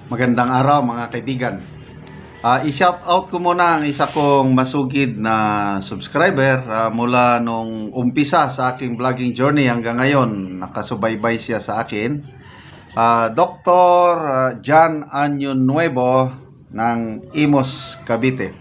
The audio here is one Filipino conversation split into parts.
Magandang araw mga kaibigan. I-shout out ko muna ang isa kong masugid na subscriber mula nung umpisa sa aking vlogging journey hanggang ngayon. Nakasubaybay siya sa akin. Dr. John Anyon Nuevo ng Imos, Cavite.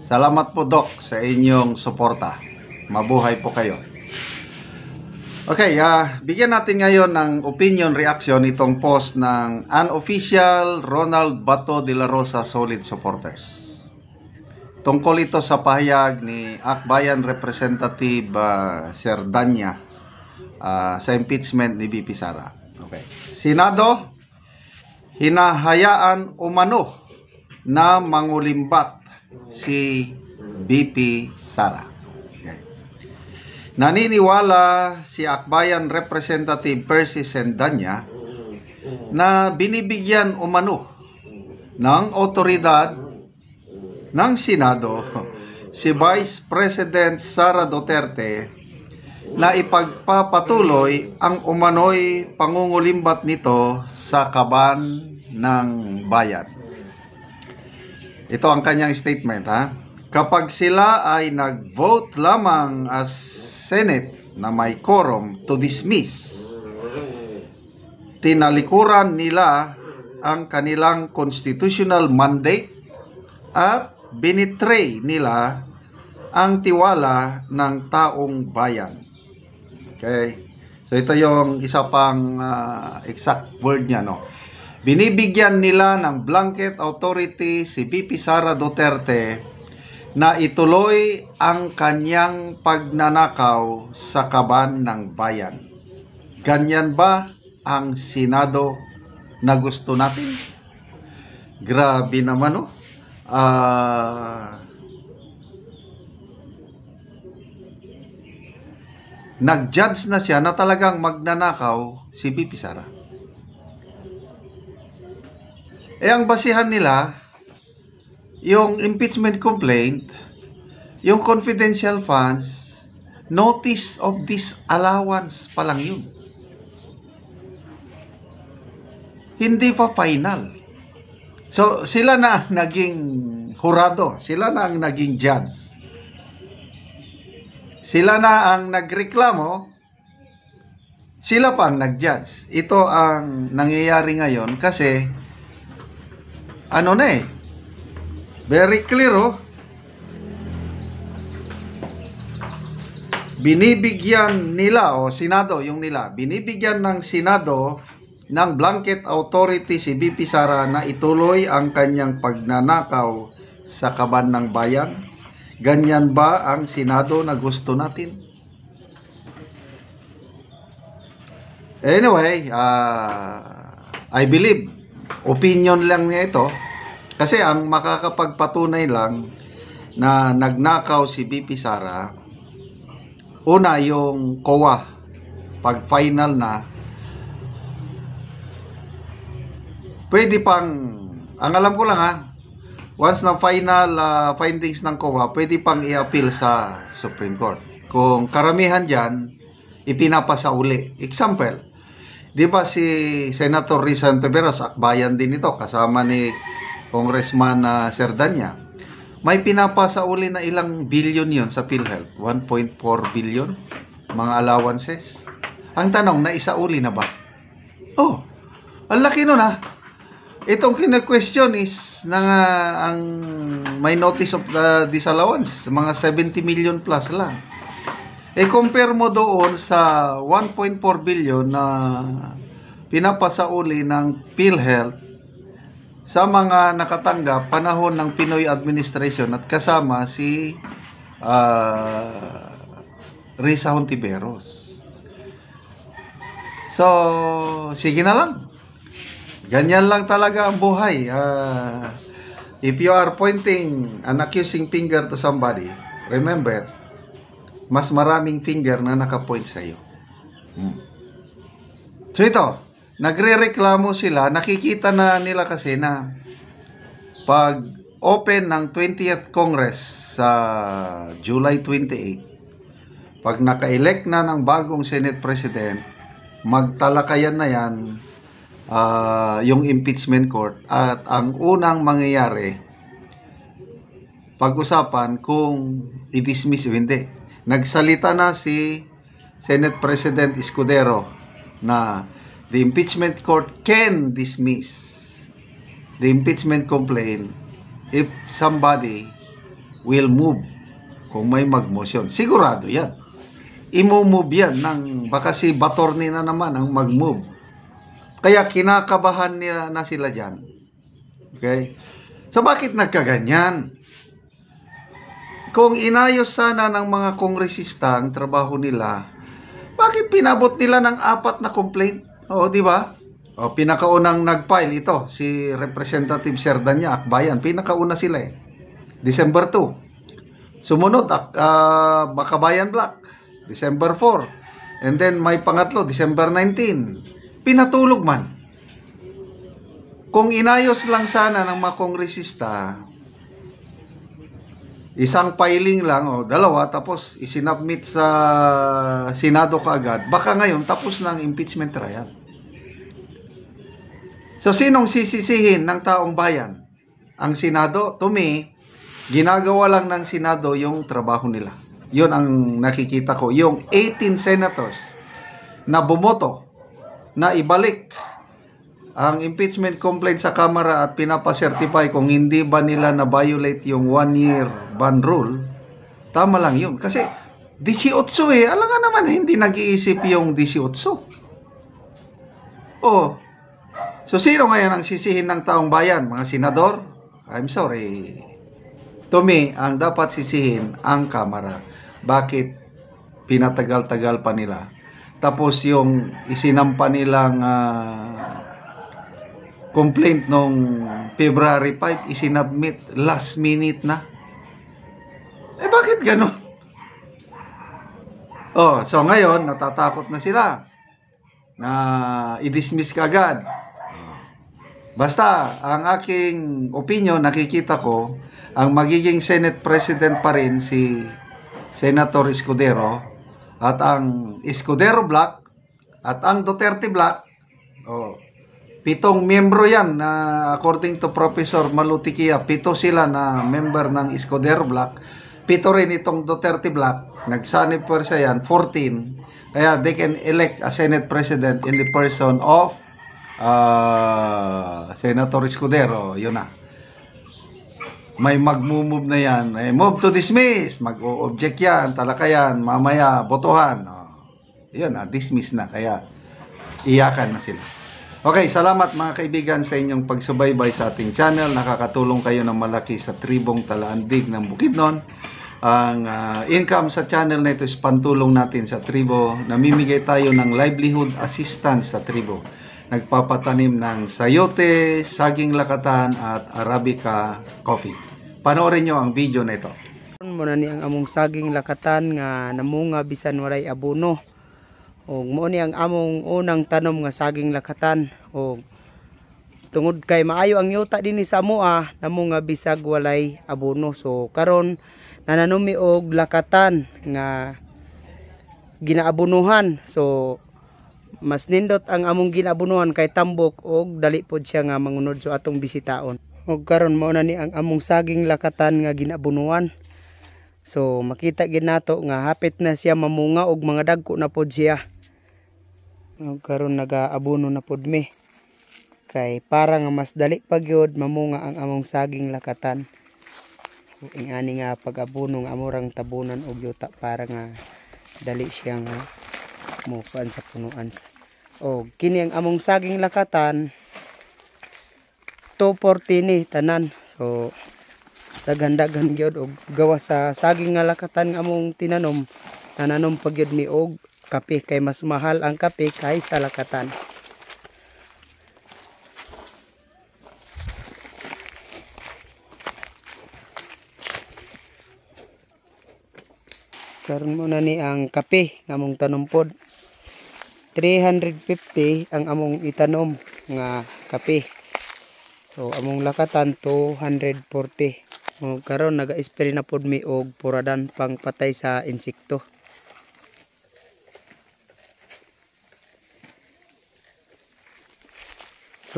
Salamat po Doc sa inyong suporta. Mabuhay po kayo. Okay, bigyan natin ngayon ng opinion reaction itong post ng unofficial Ronald Bato de la Rosa Solid Supporters. Tungkol ito sa pahayag ni Akbayan Representative Sir Danya sa impeachment ni BP Sara. Okay. Senado, hinahayaan umano na mangulimbat si BP Sara. Naniniwala si Akbayan Representative Percy Sendanya na binibigyan umano ng otoridad ng Senado si Vice President Sara Duterte na ipagpapatuloy ang umano'y pangungulimbat nito sa kaban ng bayan. Ito ang kanyang statement, Kapag sila ay nag-vote lamang as Senate na may quorum to dismiss, tinalikuran nila ang kanilang constitutional mandate at binitray nila ang tiwala ng taong bayan. Okay? So ito yung isa pang exact word niya, no? Binibigyan nila ng blanket authority si BP Sara Duterte na ituloy ang kanyang pagnanakaw sa kaban ng bayan. Ganyan ba ang Senado na gusto natin? Grabe naman, no? Nag-judge na siya na talagang magnanakaw si BP Sara. Ang basihan nila, yung impeachment complaint, yung confidential funds, notice of disallowance pa lang yun. Hindi pa final. So, sila na ang naging hurado. Sila na ang naging judge. Sila na ang nagreklamo. Sila pa ang nag-judge. Ito ang nangyayari ngayon kasi very clear, binibigyan nila, Senado, binibigyan ng Senado ng blanket authority si BP Sara na ituloy ang kanyang pagnanakaw sa kaban ng bayan. Ganyan ba ang Senado na gusto natin? Anyway, I believe, opinion lang niya ito. Kasi ang makakapagpatunay lang na nagnakaw si BP Sara, una yung COA, pag final na, pwede pang, ang alam ko lang once na final findings ng COA, pwede pang i-appeal sa Supreme Court. Kung karamihan dyan, ipinapasa uli. Example, di ba si Senator Risa Ontiveros, akbayan din ito, kasama ni Congressman Sir Danya, may pinapasa uli na ilang billion yon sa PhilHealth, 1.4 billion mga allowances. Ang tanong, naisauli na ba? Ang laki nun Itong kina-question is ang may notice of the disallowance, mga 70 million plus lang. Compare mo doon sa 1.4 billion na pinapasa uli ng PhilHealth sa mga nakatanggap panahon ng Pinoy administration at kasama si Risa Ontiveros. So, sige na lang. Ganyan lang talaga ang buhay. If you are pointing an accusing finger to somebody, remember, mas maraming finger na nakapoint sa iyo. So ito, nagre-reklamo sila, nakikita na nila kasi na pag open ng 20th Congress sa July 28, pag naka-elect na ng bagong Senate President, magtalakayan na yan yung impeachment court, at ang unang mangyayari, pag-usapan kung i-dismiss o hindi. Nagsalita na si Senate President Escudero na the impeachment court can dismiss the impeachment complaint if somebody will move, kung may mag-motion. Sigurado yan. I-move yan ng baka si Batorni na naman ang mag-move. Kaya kinakabahan nila na sila dyan. Okay? So bakit nagkaganyan? Kung inayos sana ng mga kongresista ang trabaho nila, bakit pinabot nila ng 4 na complaint? O, di ba? O, pinakaunang nag-file ito, si Representative Serdanya Akbayan. Pinakauna sila eh. December 2. Sumunod, Bakabayan Black, December 4. And then may pangatlo, December 19. Pinatulog man. Kung inayos lang sana ng mga kongresista, isang filing lang o dalawa, tapos isinubmit sa Senado kaagad, baka ngayon tapos na ang impeachment trial. So sinong sisisihin ng taong bayan? Ang Senado? To me, ginagawa lang ng Senado yung trabaho nila. Yun ang nakikita ko. Yung 18 senators na bumoto na ibalik ang impeachment complaint sa Kamara at pinapasertify kung hindi ba nila na-violate yung 1-year ban rule, tama lang yun. Kasi 18 eh. Alam nga naman, hindi nag-iisip yung 18. Oh, so sino ngayon ang sisihin ng taong bayan? Mga senador? I'm sorry. To me, ang dapat sisihin ang Kamara. Bakit pinatagal-tagal pa nila? Tapos yung isinampa nilang complaint nung February 5, isinubmit last minute na. Eh bakit ganun? Oh, so ngayon natatakot na sila na i-dismiss kagad. Basta ang aking opinion, nakikita ko ang magiging Senate President pa rin si Senator Escudero, at ang Escudero Black at ang Duterte Black, 7 miyembro yan na according to Professor Malutikia, 7 sila na member ng Escudero Black, 7 rin itong Duterte Black, nagsanib pwersa yan, 14, kaya they can elect a Senate President in the person of Senator Escudero. Yun na, may mag-move na yan, move to dismiss, mag-o-object yan, talakayan, mamaya botohan, yun na, dismiss na, kaya iyakan na sila. Okay, salamat mga kaibigan sa inyong pagsubaybay sa ating channel. Nakakatulong kayo ng malaki sa tribong Talaandig ng Bukidnon. Ang income sa channel na ito is pantulong natin sa tribo. Namimigay tayo ng livelihood assistance sa tribo. Nagpapatanim ng sayote, saging lakatan at Arabica coffee. Panoorin nyo ang video na ito. Muna ni ang among saging lakatan nga namunga bisan walay abono. O mo ni ang among unang tanom nga saging lakatan. O tungod kay maayo ang yuta dinhi sa amoa, namunga bisag walay abono. So karon nananumi og lakatan nga ginaabunuhan. So mas nindot ang among ginaabunuhan kay tambok og dali pod siya nga mangunod so atong bisitaon. Og karon mao na ni ang among saging lakatan nga ginaabunuhan. So makita gid nato nga hapit na siya mamunga og mga dagko na pod siya. Og karon nagaabuno na pod mi. Kay para nga mas dali pa gyud mamunga ang among saging lakatan. Ingani nga pag-abuno nga amurang tabunan og yuta para nga dali siya nga mukuan sa punuan. Og kini ang among saging lakatan 240 ni tanan. So daghan-daghan gyud og gawa sa saging nga lakatan nga among tinanom, nananom pa gyud mi og kape kay mas mahal ang kape kaysa lakatan. Karon mo na ni ang kape nga among tanom pod. 350 ang among itanom nga kape. So among lakatan 240. O karon naga-spray na pod mi og puradan pang patay sa insekto.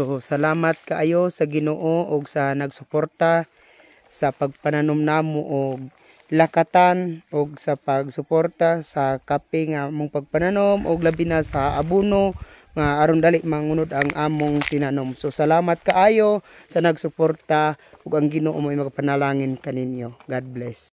So salamat kaayo sa Ginoo og sa nagsuporta sa pagpananom namo og lakatan og sa pagsuporta sa kape nga among pagpananom og labi na sa abono nga aron dali mangunod ang among tinanom. So salamat kaayo sa nagsuporta ug ang Ginoo mo'y magapanalangin kaninyo. God bless.